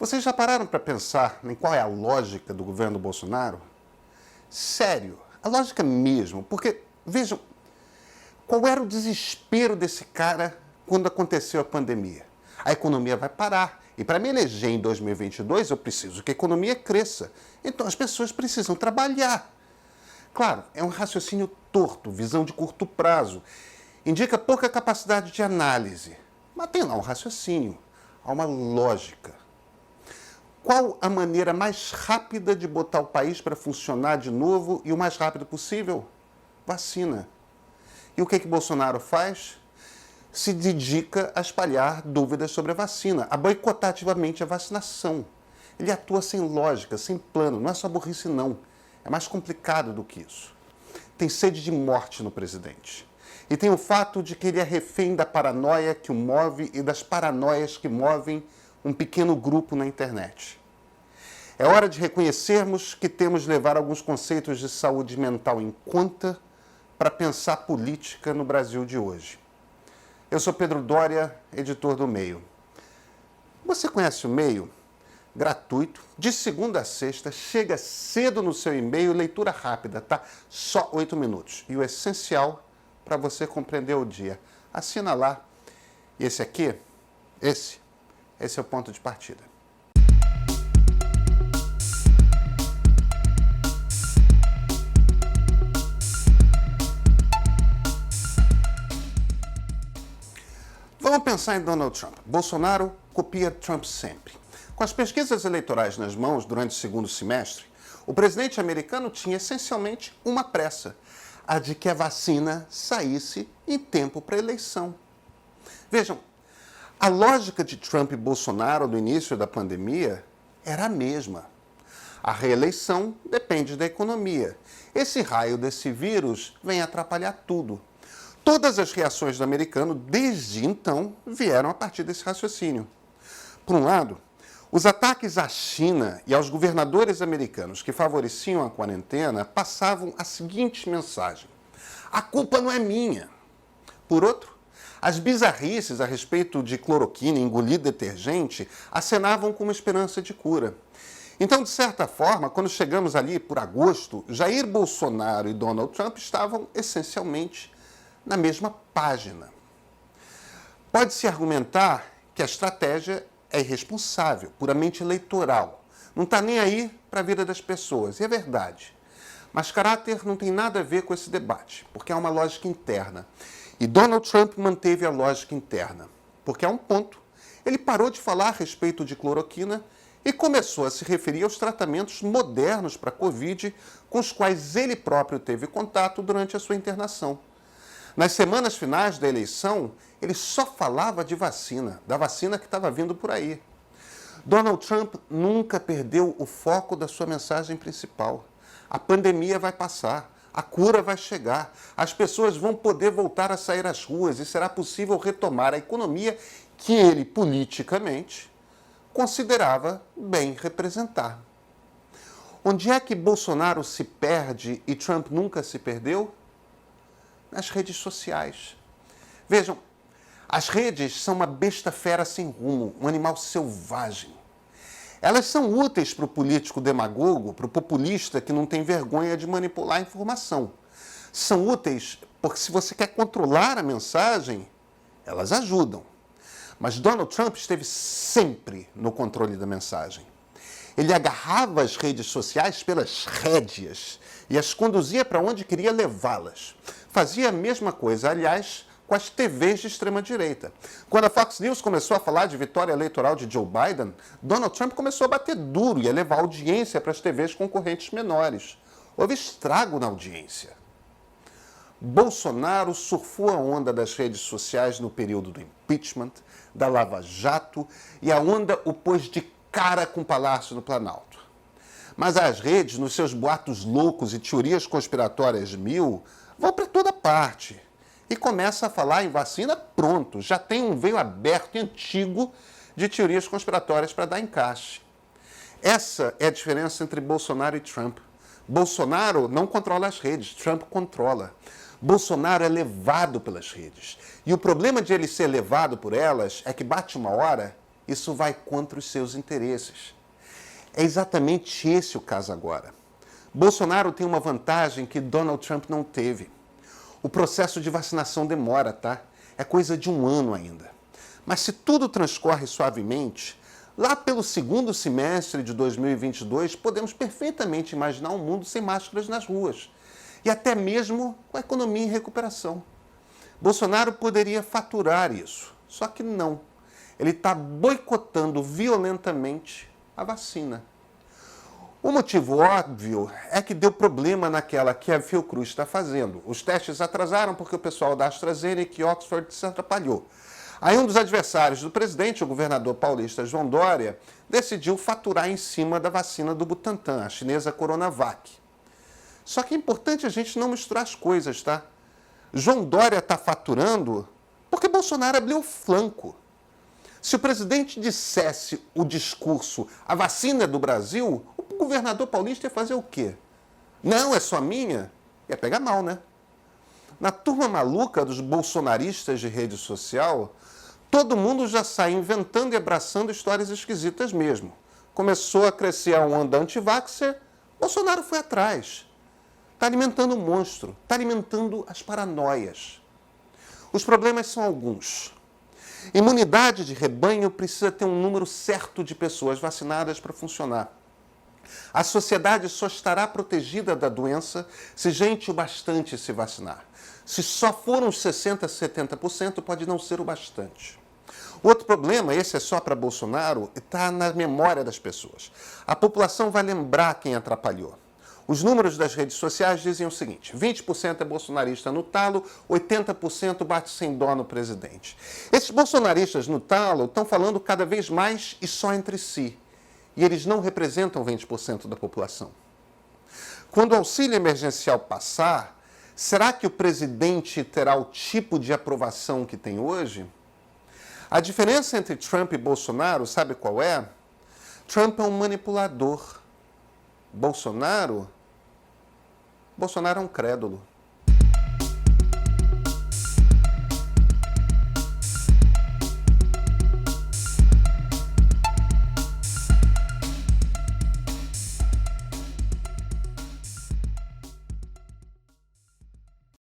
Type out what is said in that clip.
Vocês já pararam para pensar em qual é a lógica do governo Bolsonaro? Sério, a lógica mesmo, porque, vejam, qual era o desespero desse cara quando aconteceu a pandemia? A economia vai parar, e para me eleger em 2022 eu preciso que a economia cresça, então as pessoas precisam trabalhar. Claro, é um raciocínio torto, visão de curto prazo, indica pouca capacidade de análise, mas tem lá um raciocínio, há uma lógica. Qual a maneira mais rápida de botar o país para funcionar de novo e o mais rápido possível? Vacina. E o que Bolsonaro faz? Se dedica a espalhar dúvidas sobre a vacina, a boicotar ativamente a vacinação. Ele atua sem lógica, sem plano, não é só burrice não, é mais complicado do que isso. Tem sede de morte no presidente. E tem o fato de que ele é refém da paranoia que o move e das paranoias que movem um pequeno grupo na internet. É hora de reconhecermos que temos de levar alguns conceitos de saúde mental em conta para pensar política no Brasil de hoje. Eu sou Pedro Doria, editor do Meio. Você conhece o Meio? Gratuito, de segunda a sexta, chega cedo no seu e-mail, leitura rápida, tá? Só 8 minutos. E o essencial para você compreender o dia. Assina lá. E esse aqui, esse é o ponto de partida. Vamos pensar em Donald Trump. Bolsonaro copia Trump sempre. Com as pesquisas eleitorais nas mãos durante o segundo semestre, o presidente americano tinha essencialmente uma pressa, a de que a vacina saísse em tempo para a eleição. Vejam, a lógica de Trump e Bolsonaro no início da pandemia era a mesma. A reeleição depende da economia. Esse raio desse vírus vem atrapalhar tudo. Todas as reações do americano, desde então, vieram a partir desse raciocínio. Por um lado, os ataques à China e aos governadores americanos que favoreciam a quarentena passavam a seguinte mensagem: a culpa não é minha. Por outro, as bizarrices a respeito de cloroquina e engolir detergente acenavam com uma esperança de cura. Então, de certa forma, quando chegamos ali por agosto, Jair Bolsonaro e Donald Trump estavam essencialmente na mesma página. Pode-se argumentar que a estratégia é irresponsável, puramente eleitoral. Não está nem aí para a vida das pessoas, e é verdade. Mas caráter não tem nada a ver com esse debate, porque há uma lógica interna. E Donald Trump manteve a lógica interna, porque há um ponto. Ele parou de falar a respeito de cloroquina e começou a se referir aos tratamentos modernos para a Covid, com os quais ele próprio teve contato durante a sua internação. Nas semanas finais da eleição, ele só falava de vacina, da vacina que estava vindo por aí. Donald Trump nunca perdeu o foco da sua mensagem principal. A pandemia vai passar, a cura vai chegar, as pessoas vão poder voltar a sair às ruas e será possível retomar a economia que ele, politicamente, considerava bem representar. Onde é que Bolsonaro se perde e Trump nunca se perdeu? Nas redes sociais. Vejam, as redes são uma besta fera sem rumo, um animal selvagem. Elas são úteis para o político demagogo, para o populista que não tem vergonha de manipular a informação. São úteis porque se você quer controlar a mensagem, elas ajudam. Mas Donald Trump esteve sempre no controle da mensagem. Ele agarrava as redes sociais pelas rédeas e as conduzia para onde queria levá-las. Fazia a mesma coisa, aliás, com as TVs de extrema-direita. Quando a Fox News começou a falar de vitória eleitoral de Joe Biden, Donald Trump começou a bater duro e a levar audiência para as TVs concorrentes menores. Houve estrago na audiência. Bolsonaro surfou a onda das redes sociais no período do impeachment, da Lava Jato, e a onda o pôs de cara com o Palácio do Planalto. Mas as redes, nos seus boatos loucos e teorias conspiratórias mil, vão para toda parte. E começa a falar em vacina, pronto, já tem um veio aberto e antigo de teorias conspiratórias para dar encaixe. Essa é a diferença entre Bolsonaro e Trump. Bolsonaro não controla as redes, Trump controla. Bolsonaro é levado pelas redes. E o problema de ele ser levado por elas é que bate uma hora isso vai contra os seus interesses. É exatamente esse o caso agora. Bolsonaro tem uma vantagem que Donald Trump não teve. O processo de vacinação demora, tá? É coisa de 1 ano ainda. Mas se tudo transcorre suavemente, lá pelo segundo semestre de 2022, podemos perfeitamente imaginar um mundo sem máscaras nas ruas. E até mesmo com a economia em recuperação. Bolsonaro poderia faturar isso, só que não. Ele está boicotando violentamente a vacina. O motivo óbvio é que deu problema naquela que a Fiocruz está fazendo. Os testes atrasaram porque o pessoal da AstraZeneca e Oxford se atrapalhou. Aí um dos adversários do presidente, o governador paulista João Dória, decidiu faturar em cima da vacina do Butantan, a chinesa Coronavac. Só que é importante a gente não misturar as coisas, tá? João Dória está faturando porque Bolsonaro abriu o flanco. Se o presidente dissesse o discurso, a vacina é do Brasil, o governador paulista ia fazer o quê? Não, é só minha? Ia pegar mal, né? Na turma maluca dos bolsonaristas de rede social, todo mundo já sai inventando e abraçando histórias esquisitas mesmo. Começou a crescer a onda anti-vaxxer, Bolsonaro foi atrás. Está alimentando o monstro, está alimentando as paranoias. Os problemas são alguns. Imunidade de rebanho precisa ter um número certo de pessoas vacinadas para funcionar. A sociedade só estará protegida da doença se gente o bastante se vacinar. Se só for uns 60%, 70%, pode não ser o bastante. Outro problema, esse é só para Bolsonaro, está na memória das pessoas. A população vai lembrar quem atrapalhou. Os números das redes sociais dizem o seguinte: 20% é bolsonarista no talo, 80% bate sem dó no presidente. Esses bolsonaristas no talo estão falando cada vez mais e só entre si. E eles não representam 20% da população. Quando o auxílio emergencial passar, será que o presidente terá o tipo de aprovação que tem hoje? A diferença entre Trump e Bolsonaro, sabe qual é? Trump é um manipulador. Bolsonaro é um crédulo.